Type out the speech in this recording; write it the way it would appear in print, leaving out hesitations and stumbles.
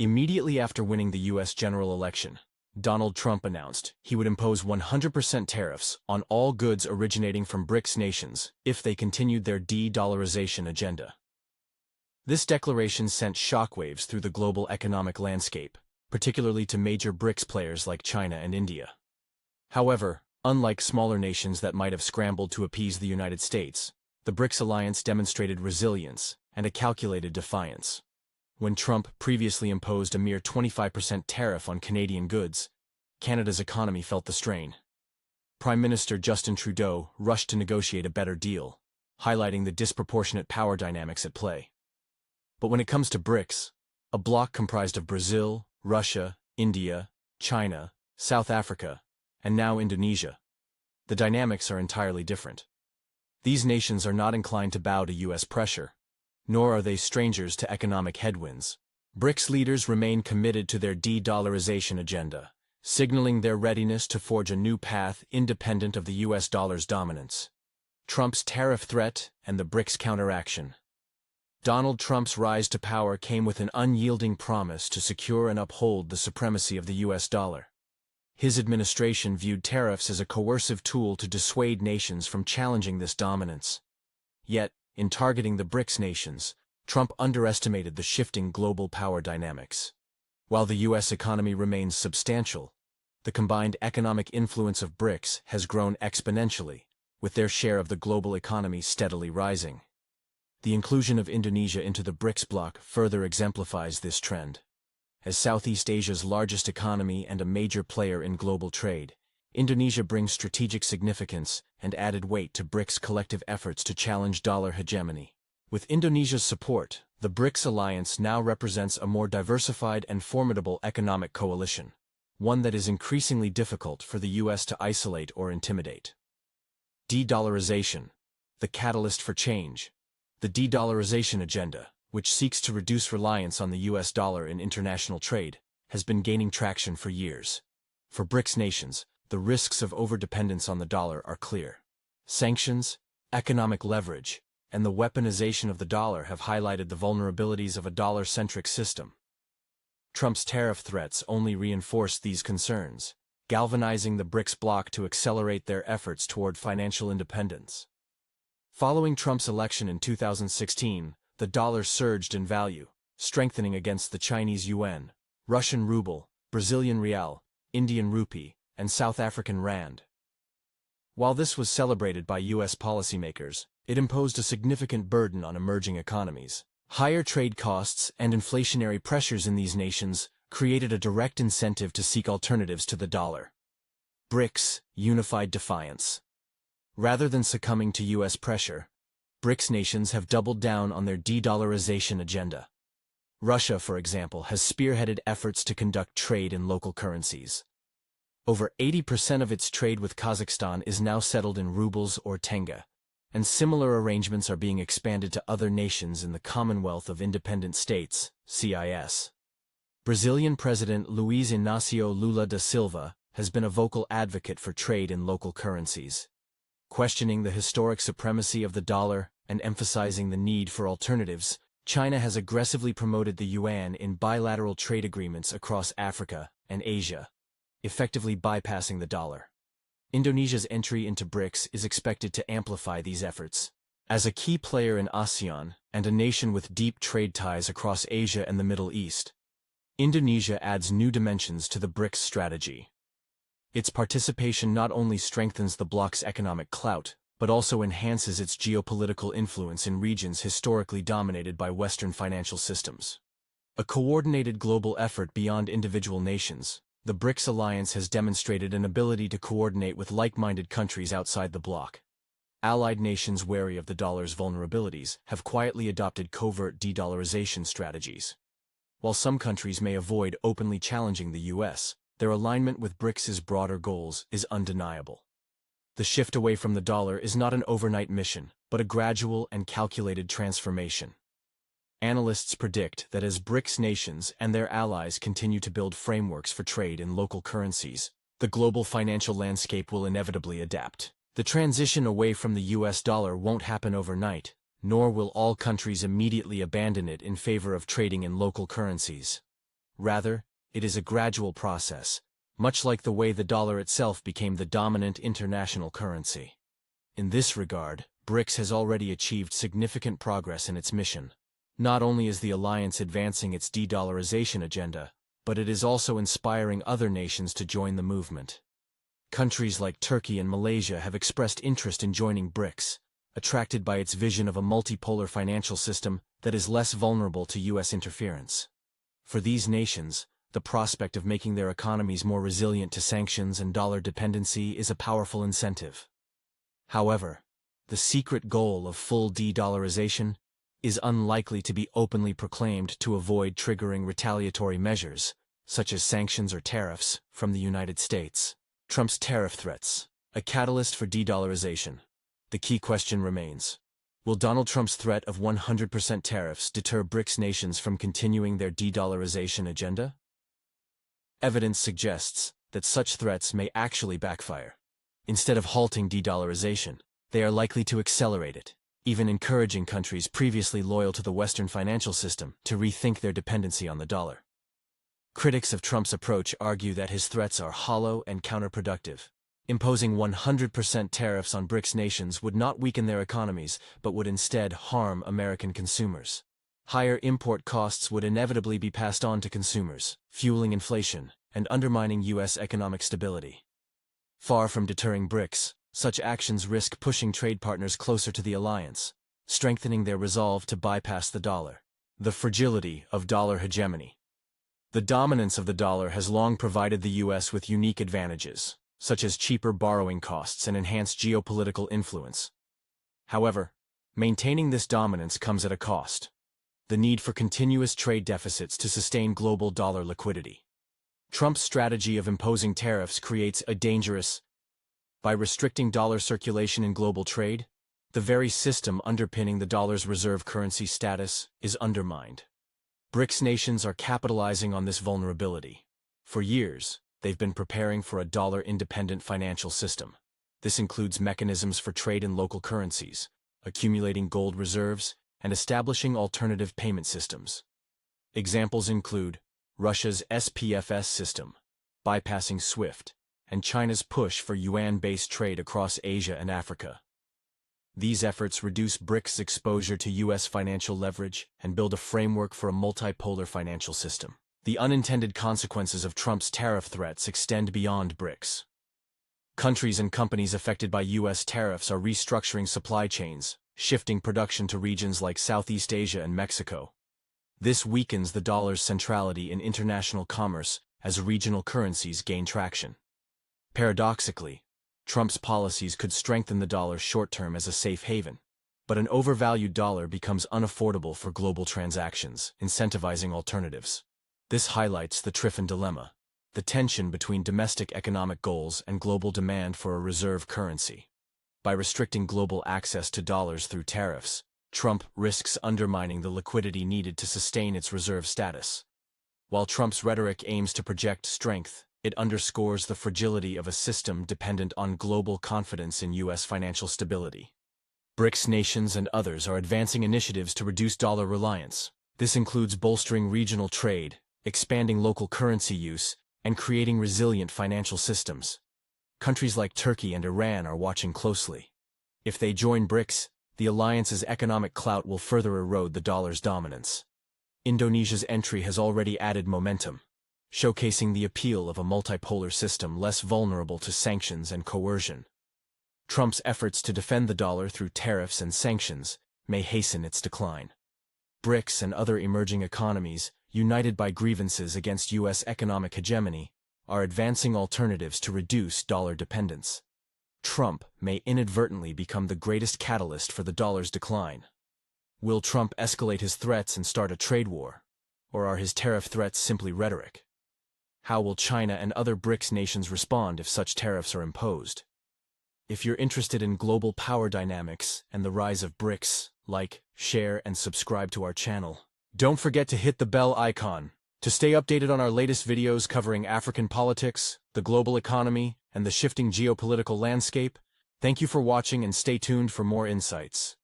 Immediately after winning the U.S. general election, Donald Trump announced he would impose 100% tariffs on all goods originating from BRICS nations if they continued their de-dollarization agenda. This declaration sent shockwaves through the global economic landscape, particularly to major BRICS players like China and India. However, unlike smaller nations that might have scrambled to appease the United States, the BRICS alliance demonstrated resilience and a calculated defiance. When Trump previously imposed a mere 25% tariff on Canadian goods, Canada's economy felt the strain. Prime Minister Justin Trudeau rushed to negotiate a better deal, highlighting the disproportionate power dynamics at play. But when it comes to BRICS, a bloc comprised of Brazil, Russia, India, China, South Africa, and now Indonesia, the dynamics are entirely different. These nations are not inclined to bow to U.S. pressure, nor are they strangers to economic headwinds. BRICS leaders remain committed to their de-dollarization agenda, signaling their readiness to forge a new path independent of the U.S. dollar's dominance. Trump's tariff threat and the BRICS counteraction. Donald Trump's rise to power came with an unyielding promise to secure and uphold the supremacy of the U.S. dollar. His administration viewed tariffs as a coercive tool to dissuade nations from challenging this dominance. Yet, in targeting the BRICS nations, Trump underestimated the shifting global power dynamics. While the U.S. economy remains substantial, the combined economic influence of BRICS has grown exponentially, with their share of the global economy steadily rising. The inclusion of Indonesia into the BRICS bloc further exemplifies this trend. As Southeast Asia's largest economy and a major player in global trade, Indonesia brings strategic significance and added weight to BRICS' collective efforts to challenge dollar hegemony. With Indonesia's support, the BRICS alliance now represents a more diversified and formidable economic coalition, one that is increasingly difficult for the U.S. to isolate or intimidate. De-dollarization, the catalyst for change. The de-dollarization agenda, which seeks to reduce reliance on the U.S. dollar in international trade, has been gaining traction for years. For BRICS nations, the risks of overdependence on the dollar are clear. Sanctions, economic leverage, and the weaponization of the dollar have highlighted the vulnerabilities of a dollar-centric system. Trump's tariff threats only reinforce these concerns, galvanizing the BRICS bloc to accelerate their efforts toward financial independence. Following Trump's election in 2016, the dollar surged in value, strengthening against the Chinese yuan, Russian ruble, Brazilian real, Indian rupee, and South African rand. While this was celebrated by U.S. policymakers, it imposed a significant burden on emerging economies. Higher trade costs and inflationary pressures in these nations created a direct incentive to seek alternatives to the dollar. BRICS, unified defiance. Rather than succumbing to U.S. pressure, BRICS nations have doubled down on their de-dollarization agenda. Russia, for example, has spearheaded efforts to conduct trade in local currencies. Over 80% of its trade with Kazakhstan is now settled in rubles or tenge, and similar arrangements are being expanded to other nations in the Commonwealth of Independent States, CIS. Brazilian President Luiz Inácio Lula da Silva has been a vocal advocate for trade in local currencies, questioning the historic supremacy of the dollar and emphasizing the need for alternatives. China has aggressively promoted the yuan in bilateral trade agreements across Africa and Asia, effectively bypassing the dollar. Indonesia's entry into BRICS is expected to amplify these efforts. As a key player in ASEAN and a nation with deep trade ties across Asia and the Middle East, Indonesia adds new dimensions to the BRICS strategy. Its participation not only strengthens the bloc's economic clout, but also enhances its geopolitical influence in regions historically dominated by Western financial systems. A coordinated global effort beyond individual nations, the BRICS alliance has demonstrated an ability to coordinate with like-minded countries outside the bloc. Allied nations wary of the dollar's vulnerabilities have quietly adopted covert de-dollarization strategies. While some countries may avoid openly challenging the U.S., their alignment with BRICS's broader goals is undeniable. The shift away from the dollar is not an overnight mission, but a gradual and calculated transformation. Analysts predict that as BRICS nations and their allies continue to build frameworks for trade in local currencies, the global financial landscape will inevitably adapt. The transition away from the U.S. dollar won't happen overnight, nor will all countries immediately abandon it in favor of trading in local currencies. Rather, it is a gradual process, much like the way the dollar itself became the dominant international currency. In this regard, BRICS has already achieved significant progress in its mission. Not only is the alliance advancing its de-dollarization agenda, but it is also inspiring other nations to join the movement. Countries like Turkey and Malaysia have expressed interest in joining BRICS, attracted by its vision of a multipolar financial system that is less vulnerable to U.S. interference. For these nations, the prospect of making their economies more resilient to sanctions and dollar dependency is a powerful incentive. However, the secret goal of full de-dollarization is unlikely to be openly proclaimed to avoid triggering retaliatory measures, such as sanctions or tariffs, from the United States. Trump's tariff threats, a catalyst for de-dollarization. The key question remains: will Donald Trump's threat of 100% tariffs deter BRICS nations from continuing their de-dollarization agenda? Evidence suggests that such threats may actually backfire. Instead of halting de-dollarization, they are likely to accelerate it, even encouraging countries previously loyal to the Western financial system to rethink their dependency on the dollar. Critics of Trump's approach argue that his threats are hollow and counterproductive. Imposing 100% tariffs on BRICS nations would not weaken their economies, but would instead harm American consumers. Higher import costs would inevitably be passed on to consumers, fueling inflation and undermining U.S. economic stability. Far from deterring BRICS, such actions risk pushing trade partners closer to the alliance, strengthening their resolve to bypass the dollar. The fragility of dollar hegemony. The dominance of the dollar has long provided the U.S. with unique advantages, such as cheaper borrowing costs and enhanced geopolitical influence. However, maintaining this dominance comes at a cost: the need for continuous trade deficits to sustain global dollar liquidity. Trump's strategy of imposing tariffs creates a dangerous. By restricting dollar circulation in global trade, the very system underpinning the dollar's reserve currency status is undermined. BRICS nations are capitalizing on this vulnerability. For years, they've been preparing for a dollar-independent financial system. This includes mechanisms for trade in local currencies, accumulating gold reserves, and establishing alternative payment systems. Examples include Russia's SPFS system, bypassing SWIFT, and China's push for yuan-based trade across Asia and Africa. These efforts reduce BRICS' exposure to U.S. financial leverage and build a framework for a multipolar financial system. The unintended consequences of Trump's tariff threats extend beyond BRICS. Countries and companies affected by U.S. tariffs are restructuring supply chains, shifting production to regions like Southeast Asia and Mexico. This weakens the dollar's centrality in international commerce as regional currencies gain traction. Paradoxically, Trump's policies could strengthen the dollar short-term as a safe haven, but an overvalued dollar becomes unaffordable for global transactions, incentivizing alternatives. This highlights the Triffin dilemma, the tension between domestic economic goals and global demand for a reserve currency. By restricting global access to dollars through tariffs, Trump risks undermining the liquidity needed to sustain its reserve status. While Trump's rhetoric aims to project strength, it underscores the fragility of a system dependent on global confidence in U.S. financial stability. BRICS nations and others are advancing initiatives to reduce dollar reliance. This includes bolstering regional trade, expanding local currency use, and creating resilient financial systems. Countries like Turkey and Iran are watching closely. If they join BRICS, the alliance's economic clout will further erode the dollar's dominance. Indonesia's entry has already added momentum, showcasing the appeal of a multipolar system less vulnerable to sanctions and coercion. Trump's efforts to defend the dollar through tariffs and sanctions may hasten its decline. BRICS and other emerging economies, united by grievances against U.S. economic hegemony, are advancing alternatives to reduce dollar dependence. Trump may inadvertently become the greatest catalyst for the dollar's decline. Will Trump escalate his threats and start a trade war? Or are his tariff threats simply rhetoric? How will China and other BRICS nations respond if such tariffs are imposed? If you're interested in global power dynamics and the rise of BRICS, like, share, and subscribe to our channel. Don't forget to hit the bell icon to stay updated on our latest videos covering African politics, the global economy, and the shifting geopolitical landscape. Thank you for watching and stay tuned for more insights.